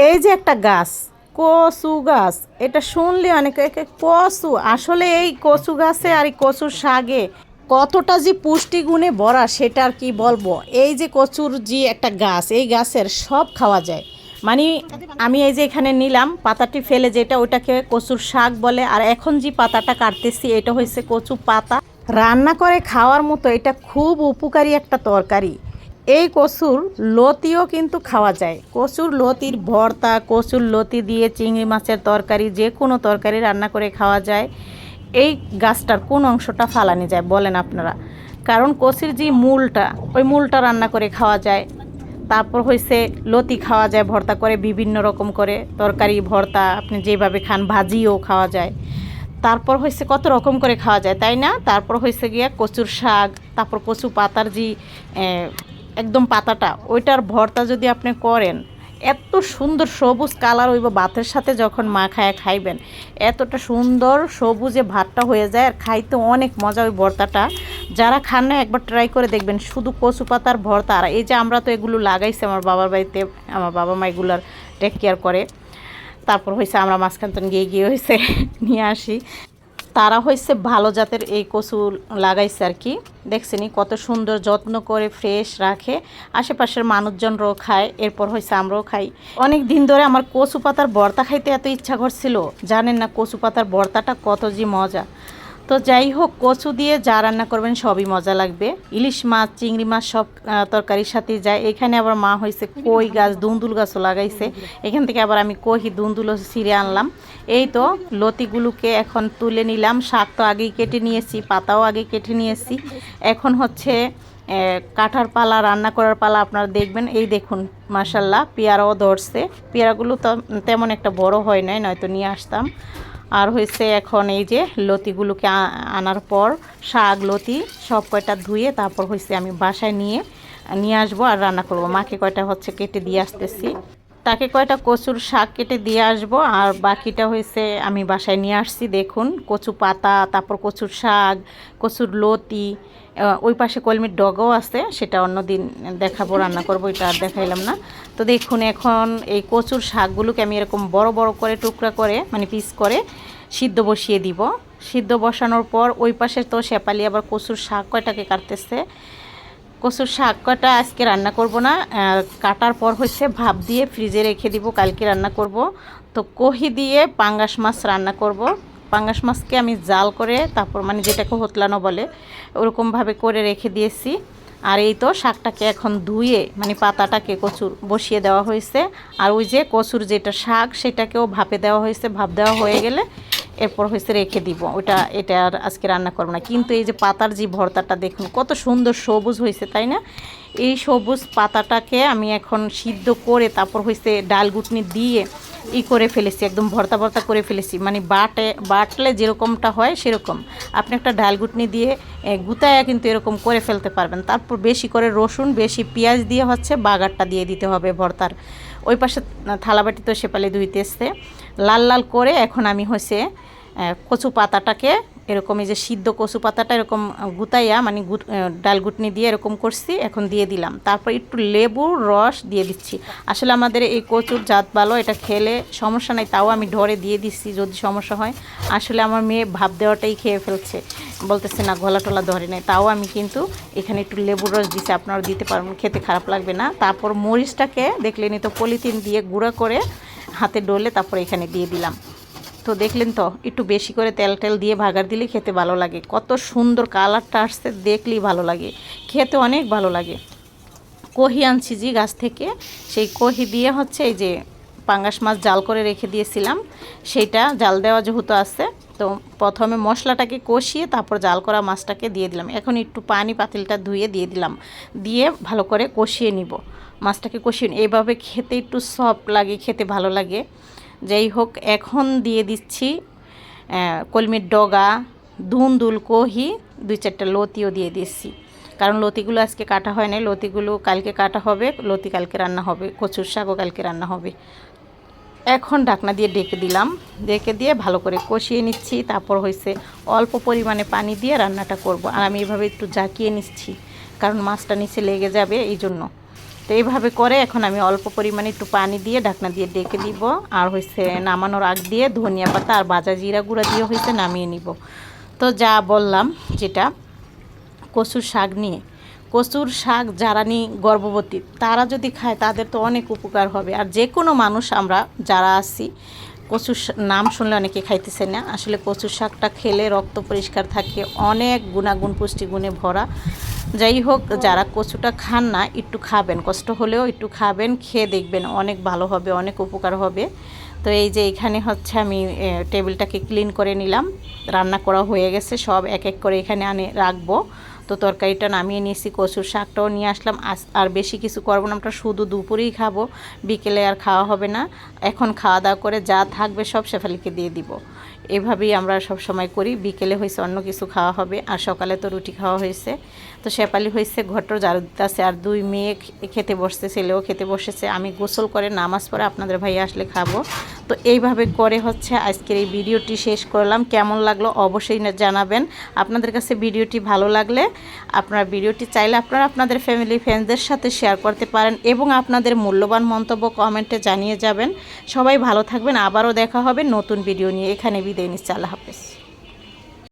এই যে একটা গাছ, কচু গাছ, এটা শুনলে অনেকে কচু, আসলে এই কচু গাছে আর এই কচুর শাকে কতটা যে পুষ্টিগুণে ভরা সেটা আর কি বলবো। এই যে কচুর যে একটা গাছ, এই গাছের সব খাওয়া যায়। মানে আমি এই যে এখানে নিলাম পাতাটি ফেলে, যেটা ওটাকে কচুর শাক বলে, আর এখন যে পাতাটা কাটতেছি এটা হচ্ছে কচু পাতা। রান্না করে খাওয়ার মতো এটা খুব উপকারী একটা তরকারি। এই কচুর লতিও কিন্তু খাওয়া যায়। কচুর লতির ভর্তা, কচুর লতি দিয়ে চিংড়ি মাছের তরকারি, যে কোনো তরকারি রান্না করে খাওয়া যায়। এই গাছটার কোন অংশটা ফালানো যায় বলেন আপনারা? কারণ কচুর যে মূলটা, ওই মূলটা রান্না করে খাওয়া যায়। তারপর হয়েছে লতি খাওয়া যায় ভর্তা করে, বিভিন্ন রকম করে তরকারি ভর্তা, আপনি যেভাবে খান ভাজিও খাওয়া যায়। তারপর হয়েছে কত রকম করে খাওয়া যায়, তাই না? তারপর হয়েছে গিয়া কচুর শাক, তারপর কচু পাতার যে একদম পাতাটা, ওইটার ভর্তা যদি আপনি করেন, এত সুন্দর সবুজ কালার হইব ভাতের সাথে যখন মাখায় খাইবেন, এতটা সুন্দর সবুজে ভাতটা হয়ে যায়, আর খাইতে অনেক মজা ওই ভর্তাটা। যারা খান না একবার ট্রাই করে দেখবেন, শুধু কচু পাতার ভর্তা। আর এই যে আমরা তো এগুলো লাগাইছি আমার বাবার বাড়িতে, আমার বাবা মা এগুলার টেক কেয়ার করে। তারপর হয়েছে আমরা মাঝখান গিয়ে গিয়ে হয়েছে নিয়ে আসি। তারা হয়েছে ভালো জাতের এই কচু লাগাইছে আর কি। দেখছেনি কত সুন্দর যত্ন করে ফ্রেশ রাখে, আশেপাশের মানুষজনরাও খায়, এরপর হয়েছে আমরাও খাই। অনেক দিন ধরে আমার কচু পাতার ভর্তা খাইতে এত ইচ্ছা করছিল, জানেন না কচু পাতার ভর্তাটা কত যে মজা। তো যাই হোক, কচু দিয়ে যা রান্না করবেন সবই মজা লাগবে। ইলিশ মাছ, চিংড়ি মাছ সব তরকারির সাথেই যায়। এখানে আবার মা হয়েছে কই গাছ, দুন্দুল গাছও লাগাইছে। এখান থেকে আবার আমি কহি দুন্দুলও ছিঁড়ে আনলাম। এই তো লতিগুলোকে এখন তুলে নিলাম। শাক তো আগেই কেটে নিয়েছি, পাতাও আগে কেটে নিয়েছি। এখন হচ্ছে কাটার পালা, রান্না করার পালা। আপনারা দেখবেন, এই দেখুন মাশাল্লাহ পেয়ারাও ধরছে। পেয়ারাগুলো তো তেমন একটা বড় হয় নাই, নয়তো নিয়ে আসতাম। আর হয়েছে এখন এই যে লতিগুলোকে আনার পর শাক লতি সব কয়টা ধুয়ে তারপর হয়েছে আমি বাসায় নিয়ে আসবো আর রান্না করব। মাকে কয়টা হচ্ছে কেটে দিয়ে আসতেছি, তাকে কয়টা কচুর শাক কেটে দিয়ে আসবো, আর বাকিটা হয়েছে আমি বাসায় নিয়ে আসছি। দেখুন কচু পাতা, তারপর কচুর শাক, কচুর লতি, ওই পাশে কলমির ডগাও আছে, সেটা অন্যদিন দেখাবো, রান্না করবো, এটা আর দেখাইলাম না। তো দেখুন এখন এই কচুর শাকগুলোকে আমি এরকম বড় বড় করে টুকরা করে, মানে পিস করে সিদ্ধ বসিয়ে দিব। সিদ্ধ বসানোর পর ওই পাশে তো শেপালি আবার কচুর শাক কয়টাকে কাটতেছে। কচুর শাক কটা আজকে রান্না করব না, কাটার পর হচ্ছে ভাপ দিয়ে ফ্রিজে রেখে দিব, কালকে রান্না করব। তো কহি দিয়ে পাঙ্গাস মাছ রান্না করব। পাঙ্গাস মাছকে আমি জাল করে, তারপর মানে যেটাকে হোতলানো বলে, ওরকমভাবে করে রেখে দিয়েছি। আর এই তো শাকটাকে এখন ধুয়ে, মানে পাতাটাকে কচুর বসিয়ে দেওয়া হয়েছে। আর ওই যে কচুর যেটা শাক, সেটাকেও ভাপে দেওয়া হয়েছে। ভাপ দেওয়া হয়ে গেলে এরপর হয়েছে রেখে দিব। এটা আর আজকে রান্না করবো না। কিন্তু এই যে পাতার যে ভর্তাটা দেখুন কত সুন্দর সবুজ হয়েছে, তাই না? এই সবুজ পাতাটাকে আমি এখন সিদ্ধ করে তারপর হয়েছে ডাল গুটনি দিয়ে করে ফেলেছি, একদম ভর্তা ভর্তা করে ফেলেছি। মানে বাটলে যেরকমটা হয় সেরকম আপনি একটা ডাল গুটনি দিয়ে গুতায়া কিন্তু এরকম করে ফেলতে পারবেন। তারপর বেশি করে রসুন, বেশি পেঁয়াজ দিয়ে হচ্ছে বাগারটা দিয়ে দিতে হবে ভর্তার। ওই পাশে থালাবাটি তো সেপালে ধুইতেছে লাল লাল করে। এখন আমি হচ্ছে কচু পাতাটাকে এরকম, এই যে সিদ্ধ কচু পাতাটা এরকম গুতাইয়া, মানে ডাল গুটনি দিয়ে এরকম করছি, এখন দিয়ে দিলাম। তারপর একটু লেবুর রস দিয়ে দিচ্ছি। আসলে আমাদের এই কচুর জাত ভালো, এটা খেলে সমস্যা নাই, তাও আমি ঢরে দিয়ে দিচ্ছি যদি সমস্যা হয়। আসলে আমার মেয়ে ভাব দেওয়াটাই খেয়ে ফেলছে, বলতেছে না গলা টলা ধরে নেই, তাও আমি কিন্তু এখানে একটু লেবুর রস দিচ্ছি। আপনারা দিতে পারবেন, খেতে খারাপ লাগবে না। তারপর মরিচটাকে দেখলেনি তো পলিথিন দিয়ে গুঁড়া করে হাতে ডলে তারপর এখানে দিয়ে দিলাম। তো দেখলেন তো, একটু বেশি করে তেল দিয়ে ভাগার দিলে খেতে ভালো লাগে। কত সুন্দর কালারটা আসছে, দেখলেই ভালো লাগে, খেতে অনেক ভালো লাগে। কহি আনছি জি গাছ থেকে, সেই কহি দিয়ে হচ্ছে এই যে পাঙ্গাস মাছ জাল করে রেখে দিয়েছিলাম, সেইটা জাল দেওয়া যেহেতু আছে, তো প্রথমে মশলাটাকে কষিয়ে তারপর জাল করা মাছটাকে দিয়ে দিলাম। এখন একটু পানি পাতিলটা ধুয়ে দিয়ে দিলাম, দিয়ে ভালো করে কষিয়ে নিব। মাছটাকে কষিয়ে এইভাবে খেতে একটু সফট লাগে, খেতে ভালো লাগে। যাই হোক, এখন দিয়ে দিচ্ছি কলমির ডগা, ধুন্দুল, কহি, 2-4টা লতিও দিয়ে দিচ্ছি। কারণ লতিগুলো আজকে কাটা হয় না, লতিগুলো কালকে কাটা হবে। লতি কালকে রান্না হবে, কচুর শাকও কালকে রান্না হবে। এখন ঢাকনা দিয়ে ডেকে দিলাম, ডেকে দিয়ে ভালো করে কষিয়ে নিচ্ছি। তারপর হয়েছে অল্প পরিমাণে পানি দিয়ে রান্নাটা করব। আর আমি এভাবে একটু জাকিয়ে নিচ্ছি, কারণ মাছটা নিচে লেগে যাবে, এই জন্য। তো এইভাবে করে এখন আমি অল্প পরিমাণে একটু পানি দিয়ে ঢাকনা দিয়ে ডেকে দিব। আর হয়েছে নামানোর আগ দিয়ে ধনিয়া পাতা আর ভাজা জিরা গুঁড়া দিয়ে হয়েছে নামিয়ে নিব। তো যা বললাম যেটা কচুর শাক নিয়ে, কচুর শাক যারা নিয়ে গর্ভবতী তারা যদি খায় তাদের তো অনেক উপকার হবে। আর যে কোনো মানুষ আমরা যারা আছি কচুর নাম শুনলে অনেকে খাইতেছে না। আসলে কচুর শাকটা খেলে রক্ত পরিষ্কার থাকে, অনেক গুণাগুণ পুষ্টিগুণে ভরা। যাই হোক, যারা কচুটা খান না একটু খাবেন, কষ্ট হলেও একটু খাবেন, খেয়ে দেখবেন অনেক ভালো হবে, অনেক উপকার হবে। তো এই যে এখানে হচ্ছে আমি টেবিলটাকে ক্লিন করে নিলাম, রান্না করা হয়ে গেছে, সব এক এক করে এখানে আনে রাখবো। তো তরকারিটা নামিয়ে নিয়েছি, কচুর শাকটাও নিয়ে আসলাম। আর বেশি কিছু করবো না, আমরা শুধু দুপুরেই খাবো, বিকেলে আর খাওয়া হবে না। এখন খাওয়া দাওয়া করে যা থাকবে সব শেফালিকে দিয়ে দিব। এভাবেই আমরা সব সময় করি। বিকেলে হয়েছে অন্য কিছু খাওয়া হবে, আর সকালে তো রুটি খাওয়া হয়েছে। তো শেফালি হয়েছে ঘরটা ঝাড়ু দিতেছে, আর 2 মেয়ে খেতে বসছে, ছেলেও খেতে বসেছে। আমি গোসল করে নামাজ পড়ে আপনাদের ভাই আসলে খাবো। তো এইভাবে করে হচ্ছে আজকের এই ভিডিওটি শেষ করলাম। কেমন লাগলো অবশ্যই জানাবেন। আপনাদের কাছে ভিডিওটি ভালো লাগলে আপনারা ভিডিওটি চাইলে আপনারা আপনাদের ফ্যামিলি ফ্রেন্ডসদের সাথে শেয়ার করতে পারেন এবং আপনাদের মূল্যবান মন্তব্য কমেন্টে জানিয়ে যাবেন। সবাই ভালো থাকবেন, আবারও দেখা হবে নতুন ভিডিও নিয়ে। এখানে বিদায় নিচ্ছি, আল্লাহ হাফেজ।